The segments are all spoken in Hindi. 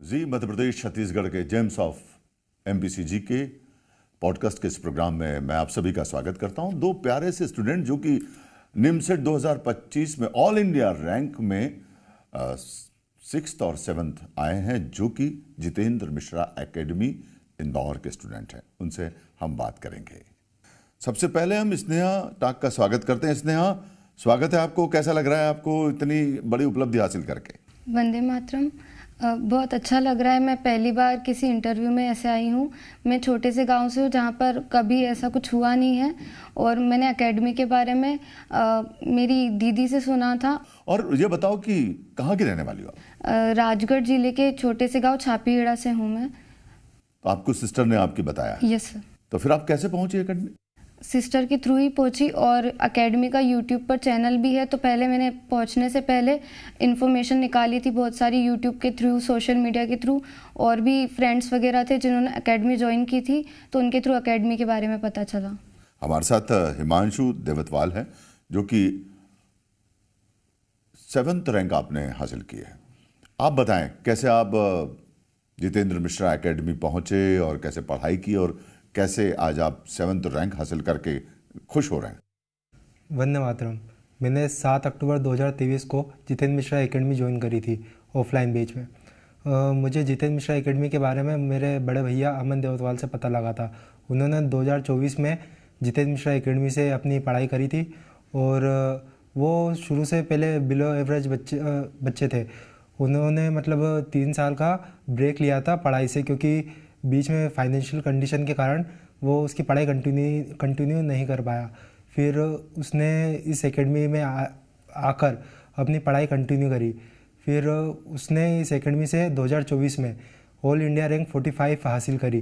जी मध्य प्रदेश छत्तीसगढ़ के जेम्स ऑफ एमपीसीजी के पॉडकास्ट के इस प्रोग्राम में मैं आप सभी का स्वागत करता हूं। दो प्यारे से स्टूडेंट जो कि निमसेट 2025 में ऑल इंडिया रैंक में 6th और 7th आए हैं, जो कि जितेंद्र मिश्रा एकेडमी इंदौर के स्टूडेंट हैं। उनसे हम बात करेंगे। सबसे पहले हम स्नेहा टाक का स्वागत करते हैं। स्नेहा, स्वागत है आपको। कैसा लग रहा है आपको इतनी बड़ी उपलब्धि हासिल करके? वंदे मातरम। बहुत अच्छा लग रहा है। मैं पहली बार किसी इंटरव्यू में ऐसे आई हूँ। मैं छोटे से गांव से हूँ जहाँ पर कभी ऐसा कुछ हुआ नहीं है, और मैंने एकेडमी के बारे में मेरी दीदी से सुना था। और ये बताओ कि कहाँ की रहने वाली हो आप? राजगढ़ जिले के छोटे से गांव छापीहेड़ा से हूँ मैं। तो आपको सिस्टर ने आपकी बताया? Yes sir. तो फिर आप कैसे पहुंची एकेडमी? सिस्टर के थ्रू ही पहुंची, और एकेडमी का यूट्यूब पर चैनल भी है। तो पहले मैंने पहुंचने से पहले इन्फॉर्मेशन निकाली थी बहुत सारी यूट्यूब के थ्रू, सोशल मीडिया के थ्रू, और भी फ्रेंड्स वगैरह थे जिन्होंने एकेडमी ज्वाइन की थी, तो उनके थ्रू एकेडमी के बारे में पता चला। हमारे साथ हिमांशु देवतवाल है, जो कि 7th रैंक आपने हासिल की है। आप बताएं कैसे आप जितेंद्र मिश्रा एकेडमी पहुंचे और कैसे पढ़ाई की, और कैसे आज आप 7th रैंक हासिल करके खुश हो रहे हैं? वंदे मातरम। मैंने 7 अक्टूबर 2023 को जितेंद्र मिश्रा एकेडमी ज्वाइन करी थी ऑफलाइन बैच में। मुझे जितेंद्र मिश्रा एकेडमी के बारे में मेरे बड़े भैया अमन देवतवाल से पता लगा था। उन्होंने 2024 में जितेंद्र मिश्रा एकेडमी से अपनी पढ़ाई करी थी, और वो शुरू से पहले बिलो एवरेज बच्चे थे। उन्होंने मतलब 3 साल का ब्रेक लिया था पढ़ाई से, क्योंकि बीच में फाइनेंशियल कंडीशन के कारण वो उसकी पढ़ाई कंटिन्यू नहीं कर पाया। फिर उसने इस एकेडमी में आकर अपनी पढ़ाई कंटिन्यू करी। फिर उसने इस एकेडमी से 2024 में ऑल इंडिया रैंक 45 हासिल करी।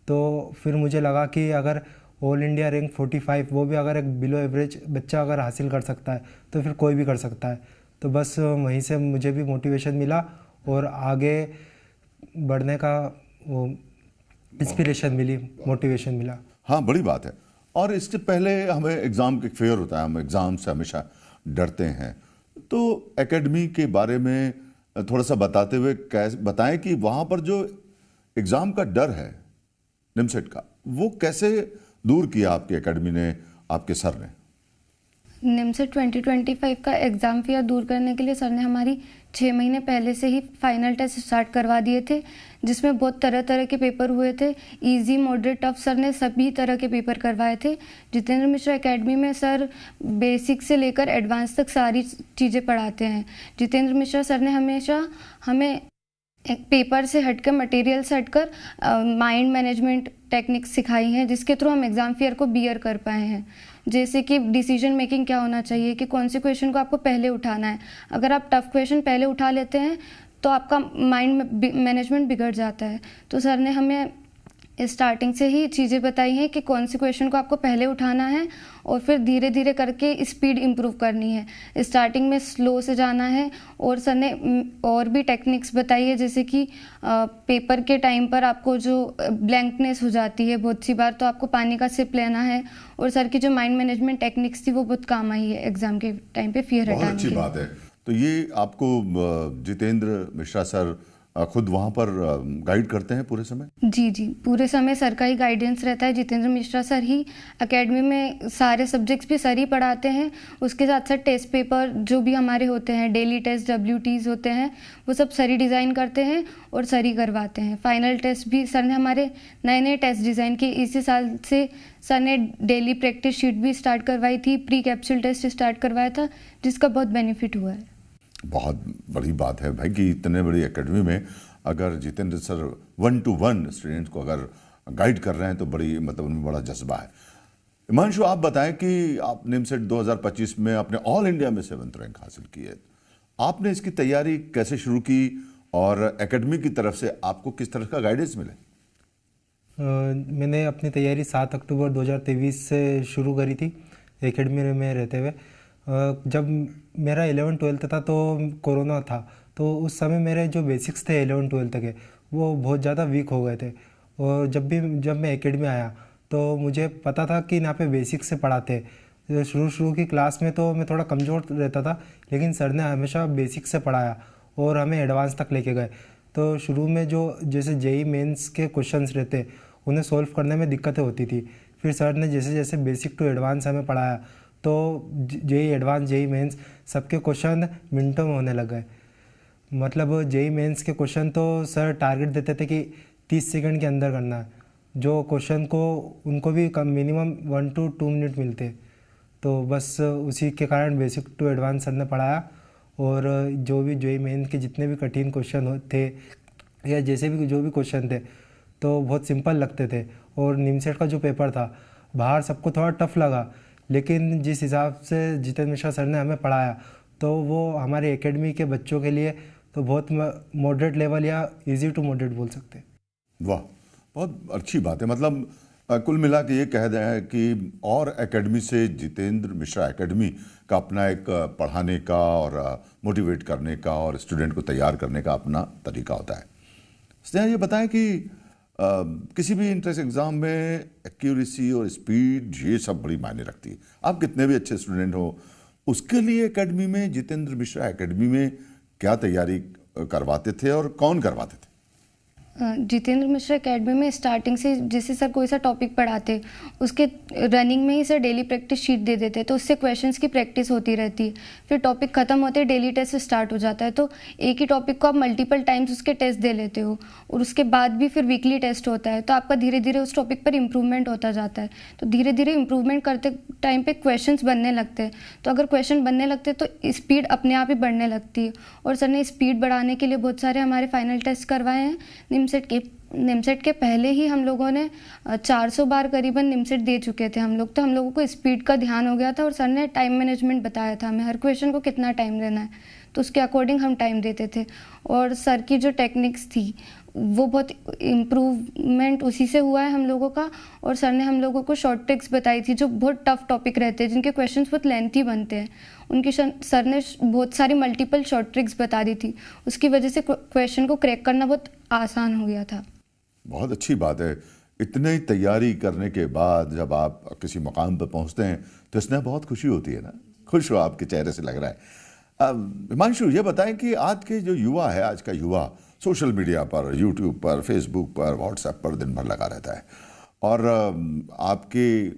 तो फिर मुझे लगा कि अगर ऑल इंडिया रैंक 45 वो भी अगर एक बिलो एवरेज बच्चा अगर हासिल कर सकता है तो फिर कोई भी कर सकता है। तो बस वहीं से मुझे भी मोटिवेशन मिला और आगे बढ़ने का वो इंस्पिरेशन मिली, मोटिवेशन मिला। हाँ, बड़ी बात है। और इससे पहले हमें एग्ज़ाम के फेयर होता है, हम एग्ज़ाम से हमेशा डरते हैं। तो एकेडमी के बारे में थोड़ा सा बताते हुए कैसे बताएं कि वहाँ पर जो एग्ज़ाम का डर है निमसेट का, वो कैसे दूर किया आपकी एकेडमी ने, आपके सर ने? निमसेट 2025 का एग्ज़ाम फियर दूर करने के लिए सर ने हमारी 6 महीने पहले से ही फाइनल टेस्ट स्टार्ट करवा दिए थे, जिसमें बहुत तरह तरह के पेपर हुए थे। इजी, मॉडरेट, टफ, सर ने सभी तरह के पेपर करवाए थे। जितेंद्र मिश्रा एकेडमी में सर बेसिक से लेकर एडवांस तक सारी चीज़ें पढ़ाते हैं। जितेंद्र मिश्रा सर ने हमेशा हमें एक पेपर से हटकर, मटेरियल से हटकर माइंड मैनेजमेंट टेक्निक्स सिखाई हैं, जिसके थ्रू हम एग्ज़ाम फियर को बियर कर पाए हैं। जैसे कि डिसीजन मेकिंग क्या होना चाहिए, कि कौन से क्वेश्चन को आपको पहले उठाना है। अगर आप टफ क्वेश्चन पहले उठा लेते हैं तो आपका माइंड मैनेजमेंट बिगड़ जाता है। तो सर ने हमें स्टार्टिंग से ही चीज़ें बताई हैं कि कौन से क्वेश्चन को आपको पहले उठाना है, और फिर धीरे धीरे करके स्पीड इम्प्रूव करनी है। स्टार्टिंग में स्लो से जाना है, और सर ने और भी टेक्निक्स बताई है, जैसे कि पेपर के टाइम पर आपको जो ब्लैंकनेस हो जाती है बहुत सी बार, तो आपको पानी का सिप लेना है। और सर की जो माइंड मैनेजमेंट टेक्निक्स थी वो बहुत काम आई है एग्जाम के टाइम पे फियर हटाने की। अच्छी बात है। तो ये आपको जितेंद्र मिश्रा सर खुद वहाँ पर गाइड करते हैं पूरे समय? जी जी, पूरे समय सर का ही गाइडेंस रहता है। जितेंद्र मिश्रा सर ही एकेडमी में सारे सब्जेक्ट्स भी सर ही पढ़ाते हैं। उसके साथ साथ टेस्ट पेपर जो भी हमारे होते हैं, डेली टेस्ट, WTs होते हैं, वो सब सर ही डिज़ाइन करते हैं और सर ही करवाते हैं। फाइनल टेस्ट भी सर ने हमारे नए नए टेस्ट डिज़ाइन किए। इसी साल से सर ने डेली प्रैक्टिस शीट भी स्टार्ट करवाई थी, प्री कैप्सूल टेस्ट स्टार्ट करवाया था, जिसका बहुत बेनिफिट हुआ है। बहुत बड़ी बात है भाई कि इतने बड़ी एकेडमी में अगर जितेंद्र सर 1-to-1 स्टूडेंट्स को अगर गाइड कर रहे हैं तो बड़ी मतलब उनमें बड़ा जज्बा है। हिमांशु, आप बताएं कि आप निमसेट 2025 में आपने ऑल इंडिया में 7th रैंक हासिल की है। आपने इसकी तैयारी कैसे शुरू की, और एकेडमी की तरफ से आपको किस तरह का गाइडेंस मिले? मैंने अपनी तैयारी 7 अक्टूबर 2023 से शुरू करी थी एकेडमी में रहते हुए। जब मेरा 11th-12th था तो कोरोना था, तो उस समय मेरे जो बेसिक्स थे 11th-12th के वो बहुत ज़्यादा वीक हो गए थे। और जब मैं एकेडमी आया तो मुझे पता था कि यहाँ पे बेसिक्स से पढ़ाते। शुरू की क्लास में तो मैं थोड़ा कमज़ोर रहता था, लेकिन सर ने हमेशा बेसिक्स से पढ़ाया और हमें एडवांस तक लेके गए। तो शुरू में जो जैसे जेई मेंस के क्वेश्चंस रहते उन्हें सॉल्व करने में दिक्कतें होती थी। फिर सर ने जैसे जैसे बेसिक टू एडवांस हमें पढ़ाया तो जेई एडवांस जेई मेंस सबके क्वेश्चन मिनटों में होने लग गए। मतलब जेई मेंस के क्वेश्चन तो सर टारगेट देते थे कि 30 सेकंड के अंदर करना है, जो क्वेश्चन को उनको भी कम मिनिमम 1 to 2 मिनट मिलते। तो बस उसी के कारण बेसिक टू एडवांस सर ने पढ़ाया और जो भी जेई मेंस के जितने भी कठिन क्वेश्चन थे या जैसे भी जो भी क्वेश्चन थे तो बहुत सिंपल लगते थे। और निमसेट का जो पेपर था बाहर सबको थोड़ा टफ लगा, लेकिन जिस हिसाब से जितेंद्र मिश्रा सर ने हमें पढ़ाया तो वो हमारे एकेडमी के बच्चों के लिए तो बहुत मॉडरेट लेवल या इजी टू मॉडरेट बोल सकते हैं। वाह, बहुत अच्छी बात है। मतलब कुल मिला के ये कह रहे हैं कि और एकेडमी से जितेंद्र मिश्रा एकेडमी का अपना एक पढ़ाने का और मोटिवेट करने का और स्टूडेंट को तैयार करने का अपना तरीका होता है। स्नेहा, ये बताएं कि किसी भी इंट्रेंस एग्ज़ाम में एक्यूरेसी और स्पीड ये सब बड़ी मायने रखती है। आप कितने भी अच्छे स्टूडेंट हो, उसके लिए एकेडमी में, जितेंद्र मिश्रा एकेडमी में क्या तैयारी करवाते थे और कौन करवाते थे? जितेंद्र मिश्रा एकेडमी में स्टार्टिंग से जैसे सर कोई सा टॉपिक पढ़ाते उसके रनिंग में ही सर डेली प्रैक्टिस शीट दे देते, तो उससे क्वेश्चंस की प्रैक्टिस होती रहती है। फिर टॉपिक ख़त्म होते डेली टेस्ट स्टार्ट हो जाता है, तो एक ही टॉपिक को आप मल्टीपल टाइम्स उसके टेस्ट दे लेते हो और उसके बाद भी फिर वीकली टेस्ट होता है, तो आपका धीरे धीरे उस टॉपिक पर इम्प्रूवमेंट होता जाता है। तो धीरे धीरे इम्प्रूवमेंट करते टाइम पर क्वेश्चन बनने लगते हैं, तो अगर क्वेश्चन बनने लगते हैं तो स्पीड अपने आप ही बढ़ने लगती है। और सर ने स्पीड बढ़ाने के लिए बहुत सारे हमारे फाइनल टेस्ट करवाए हैं। निमसेट के पहले ही हम लोगों ने 400 बार करीबन निमसेट दे चुके थे हम लोग, तो हम लोगों को स्पीड का ध्यान हो गया था और सर ने टाइम मैनेजमेंट बताया था हमें, हर क्वेश्चन को कितना टाइम देना है, तो उसके अकॉर्डिंग हम टाइम देते थे। और सर की जो टेक्निक्स थी वो बहुत इम्प्रूवमेंट उसी से हुआ है हम लोगों का। और सर ने हम लोगों को शॉर्ट ट्रिक्स बताई थी जो बहुत टफ टॉपिक रहते हैं, जिनके क्वेश्चंस बहुत लेंथी बनते हैं, उनकी सर ने बहुत सारी मल्टीपल शॉर्ट ट्रिक्स बता दी थी। उसकी वजह से क्वेश्चन को क्रैक करना बहुत आसान हो गया था। बहुत अच्छी बात है। इतनी तैयारी करने के बाद जब आप किसी मुकाम पर पहुंचते हैं तो इसमें बहुत खुशी होती है ना? खुश हो, आपके चेहरे से लग रहा है। हिमांशु, ये बताएं कि आज के जो युवा है, आज का युवा सोशल मीडिया पर, यूट्यूब पर, फेसबुक पर, व्हाट्सएप पर दिन भर लगा रहता है, और आपके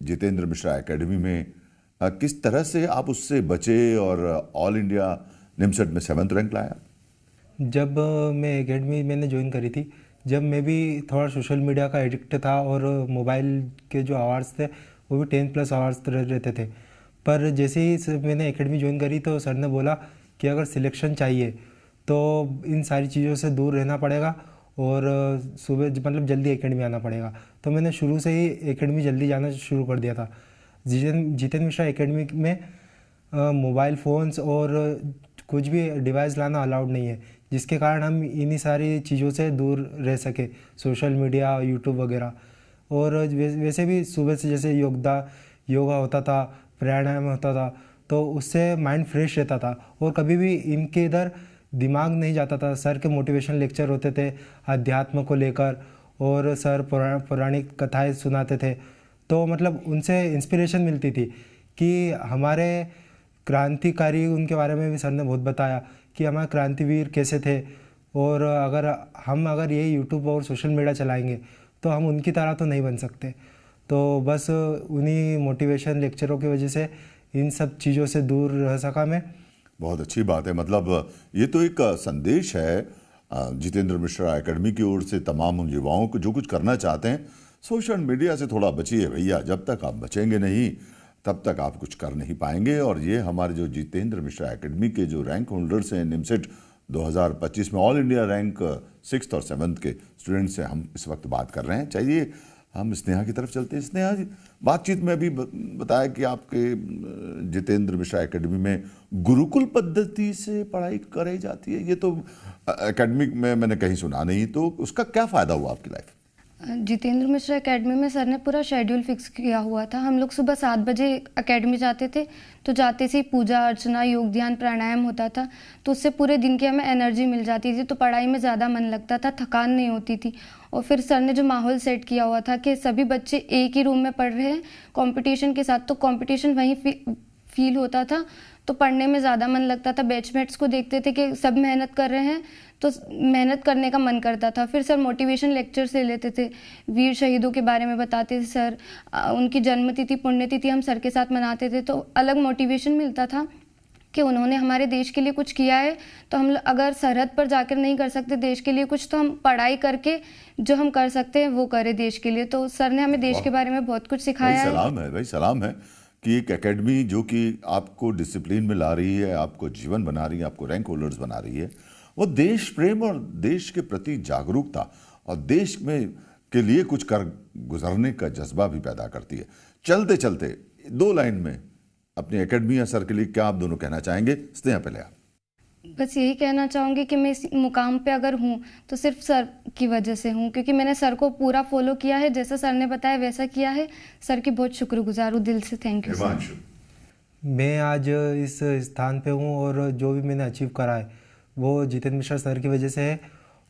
जितेंद्र मिश्रा एकेडमी में किस तरह से आप उससे बचे और ऑल इंडिया निमसेट में 7th रैंक लाया? जब मैं एकेडमी मैंने ज्वाइन करी थी, जब मैं भी थोड़ा सोशल मीडिया का एडिक्ट था और मोबाइल के जो आवर्स थे वो भी 10+ आवर्स रहते थे। पर जैसे ही मैंने एकेडमी ज्वाइन करी तो सर ने बोला कि अगर सिलेक्शन चाहिए तो इन सारी चीज़ों से दूर रहना पड़ेगा और सुबह मतलब जल्दी एकेडमी आना पड़ेगा। तो मैंने शुरू से ही एकेडमी जल्दी जाना शुरू कर दिया था। जितेंद्र मिश्रा एकेडमी में मोबाइल फ़ोन्स और कुछ भी डिवाइस लाना अलाउड नहीं है, जिसके कारण हम इन्हीं सारी चीज़ों से दूर रह सके, सोशल मीडिया, यूट्यूब वगैरह। और वैसे भी सुबह से जैसे योगा होता था, प्राणायाम होता था, तो उससे माइंड फ्रेश रहता था और कभी भी इनके इधर दिमाग नहीं जाता था। सर के मोटिवेशन लेक्चर होते थे अध्यात्म को लेकर और सर पौराणिक कथाएं सुनाते थे, तो मतलब उनसे इंस्पिरेशन मिलती थी कि हमारे क्रांतिकारी, उनके बारे में भी सर ने बहुत बताया कि हमारे क्रांतिवीर कैसे थे और अगर ये यूट्यूब और सोशल मीडिया चलाएंगे तो हम उनकी तरह तो नहीं बन सकते। तो बस उन्हीं मोटिवेशन लेक्चरों की वजह से इन सब चीज़ों से दूर रह सका मैं। बहुत अच्छी बात है। मतलब ये तो एक संदेश है जितेंद्र मिश्रा एकेडमी की ओर से तमाम उन युवाओं को जो कुछ करना चाहते हैं, सोशल मीडिया से थोड़ा बचिए भैया। जब तक आप बचेंगे नहीं तब तक आप कुछ कर नहीं पाएंगे। और ये हमारे जो जितेंद्र मिश्रा एकेडमी के जो रैंक होल्डर्स हैं, निमसेट 2025 में ऑल इंडिया रैंक 6th और 7th के स्टूडेंट से हम इस वक्त बात कर रहे हैं। चाहिए हम स्नेहा की तरफ चलते हैं। स्नेहा जी, बातचीत में अभी बताया कि आपके जितेंद्र मिश्रा एकेडमी में गुरुकुल पद्धति से पढ़ाई कराई जाती है। ये तो एकेडमी में मैंने कहीं सुना नहीं, तो उसका क्या फ़ायदा हुआ आपकी लाइफ? जितेंद्र मिश्रा एकेडमी में सर ने पूरा शेड्यूल फिक्स किया हुआ था। हम लोग सुबह 7 बजे एकेडमी जाते थे, तो जाते से ही पूजा अर्चना, योग ध्यान, प्राणायाम होता था, तो उससे पूरे दिन की हमें एनर्जी मिल जाती थी, तो पढ़ाई में ज़्यादा मन लगता था, थकान नहीं होती थी। और फिर सर ने जो माहौल सेट किया हुआ था कि सभी बच्चे एक ही रूम में पढ़ रहे हैं कंपटीशन के साथ, तो कंपटीशन वहीं फील होता था, तो पढ़ने में ज़्यादा मन लगता था। बैचमेट्स को देखते थे कि सब मेहनत कर रहे हैं तो मेहनत करने का मन करता था। फिर सर मोटिवेशन लेक्चर्स ले लेते थे, वीर शहीदों के बारे में बताते थे सर, उनकी जन्मतिथि पुण्यतिथि हम सर के साथ मनाते थे, तो अलग मोटिवेशन मिलता था कि उन्होंने हमारे देश के लिए कुछ किया है। तो हम अगर सरहद पर जाकर नहीं कर सकते देश के लिए कुछ, तो हम पढ़ाई करके जो हम कर सकते हैं वो करें देश के लिए। तो सर ने हमें देश के बारे में बहुत कुछ सिखाया है। सलाम है भाई, सलाम है कि एक एकेडमी जो कि आपको डिसिप्लिन में ला रही है, आपको जीवन बना रही है, आपको रैंक होल्डर्स बना रही है, वो देश प्रेम और देश के प्रति जागरूकता और देश में के लिए कुछ कर गुजरने का जज्बा भी पैदा करती है। चलते चलते 2 लाइन में अपनी एकेडमी या सर के लिए क्या आप दोनों कहना चाहेंगे? स्नेहा पहले आप। बस यही कहना चाहूँगी कि मैं इस मुकाम पे अगर हूँ तो सिर्फ सर की वजह से हूँ, क्योंकि मैंने सर को पूरा फॉलो किया है, जैसा सर ने बताया वैसा किया है। सर की बहुत शुक्रगुजार हूँ दिल से। Thank you sir. मैं आज इस स्थान पे हूँ और जो भी मैंने अचीव करा है वो जितेंद्र मिश्रा सर की वजह से है।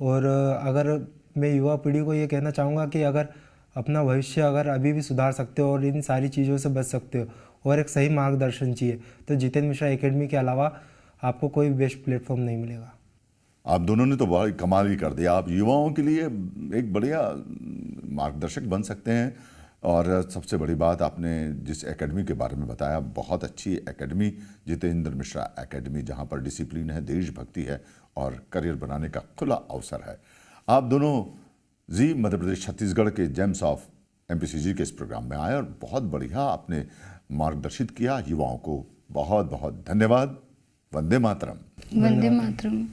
और अगर मैं युवा पीढ़ी को ये कहना चाहूँगा कि अगर अपना भविष्य अगर अभी भी सुधार सकते हो और इन सारी चीज़ों से बच सकते हो और एक सही मार्गदर्शन चाहिए तो जितेंद्र मिश्रा एकेडमी के अलावा आपको कोई बेस्ट प्लेटफॉर्म नहीं मिलेगा। आप दोनों ने तो बहुत कमाल ही कर दिया। आप युवाओं के लिए एक बढ़िया मार्गदर्शक बन सकते हैं। और सबसे बड़ी बात, आपने जिस एकेडमी के बारे में बताया, बहुत अच्छी एकेडमी जितेंद्र मिश्रा एकेडमी, जहां पर डिसिप्लिन है, देशभक्ति है और करियर बनाने का खुला अवसर है। आप दोनों जी मध्य प्रदेश छत्तीसगढ़ के जेम्स ऑफ एमपीसीजी के इस प्रोग्राम में आए और बहुत बढ़िया आपने मार्गदर्शित किया युवाओं को। बहुत बहुत धन्यवाद। वंदे मातरम। वंदे मातरम।